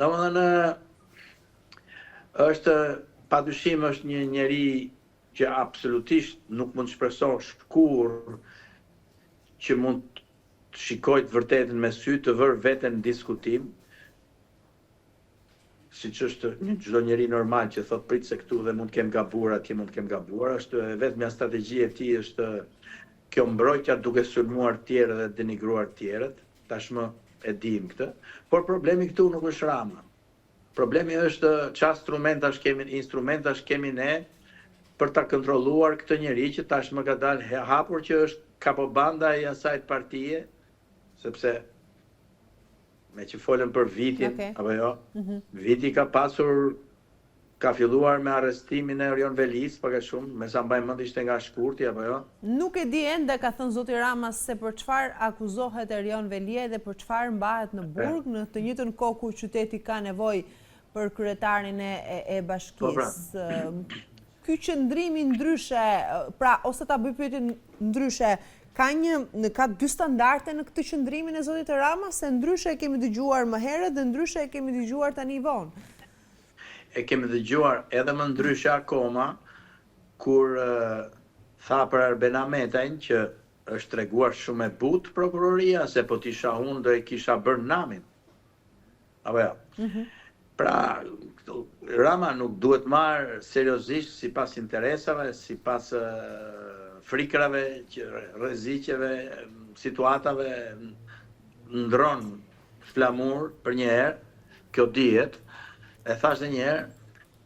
Domethënë është padyshim është një njeri që absolutisht nuk mund të shpresosh kurrë që mund të shikojë të vërtetën me sy, të vërë veten në diskutim, siç është çdo njeri normal që thot prit se këtu dhe mund të kem gabuar, atje mund të kem gabuar, është vetëm strategjia e tij është kjo mbrojtja duke sulmuar të tjerë dhe denigruar të tjerët. Tashmë e dim këtë, por problemi këtu nuk është Rama. Problemi është çfarë instrumentash kemi ne për ta kontrolluar këtë njeri që tashmë ka dalë hapur që është kapobanda e asaj partije, sepse me që folën për vitin, apo jo, viti ka filluar me arrestimin e Erion Velis, pak a shumë, me sa mbaj mend ishte nga shkurti, apo jo? Nuk e di ende, ka thënë zoti Rama, se për çfarë akuzohet Erion Velia dhe për çfarë mbahet në burg, në të njëjtën kohë kur qyteti ka nevojë për kryetarin e bashkisë. Ky qëndrimi ndryshe, pra ose ta bëj pyetjen ndryshe, ka dy standarde në këtë qëndrimin e zotit Rama, se ndryshe e kemi dëgjuar më herët dhe ndryshe e kemi dëgjuar tani vonë. E kemi dëgjuar edhe më ndryshe akoma, kur tha për Arben Ahmetajn që është treguar shumë e butë prokuroria, se po t'isha unë do e kisha bërë namin. Apo jo? Pra, Rama nuk duhet marrë seriozisht sipas interesave, sipas frikrave, rreziqeve, situatave, ndron flamur për një herë, kjo dihet. E thash edhe një herë,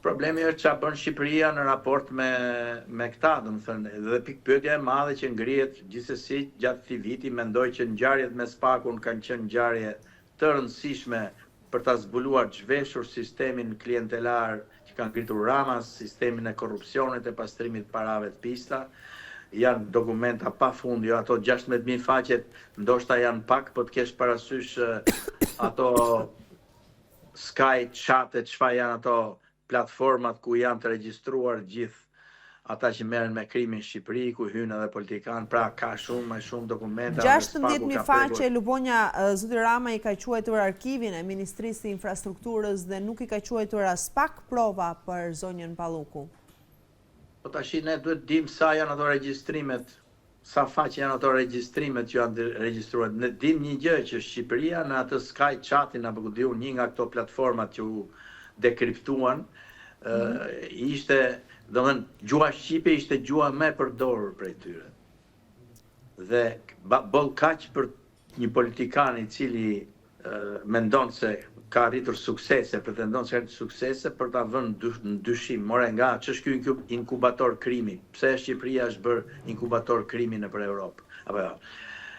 problemi është çfarë bën Shqipëria në raport me këta, domethënë, dhe pikpyetja e madhe që ngrihet gjithsesi gjatë këtij viti, mendoj që ngjarjet me Spakun kanë qenë ngjarje të rëndësishme për ta zbuluar zhveshur sistemin klientelar që ka ngritur Rama, sistemin e korrupsionit e pastrimit të parave të pista. Janë dokumenta pafund, jo ato 16.000 faqet, ndoshta janë pak, po të kesh parasysh ato Sky chatet, çfarë janë ato platformat ku janë të regjistruar gjithë ata që merren me krimin në Shqipëri, ku hyn edhe politikan, pra ka më shumë dokumenta. 16.000 faqe, Lubonja, zoti Rama i ka quajtur arkivin e Ministrisë së Infrastrukturës dhe nuk i ka quajtur as pak prova për zonjën Palluku. Po tash ne duhet dim sa janë ato regjistrimet, sa faqe janë ato regjistrimet që janë regjistruar. Ne dim një gjë që Shqipëria në atë Sky chatin apo ku diu një nga këto platformat që u dekriptuan, ishte, domethënë, gjuha shqipe ishte gjuha më e përdorur prej tyre. Dhe boll kaq për një politikan i cili mendon se ka arritur suksese, pretendon se ka arritur suksese për ta vënë në dyshim, more nga ç'është ky inkubator krimi. Pse Shqipëria është bërë inkubator krimi nëpër Europë? Apo jo.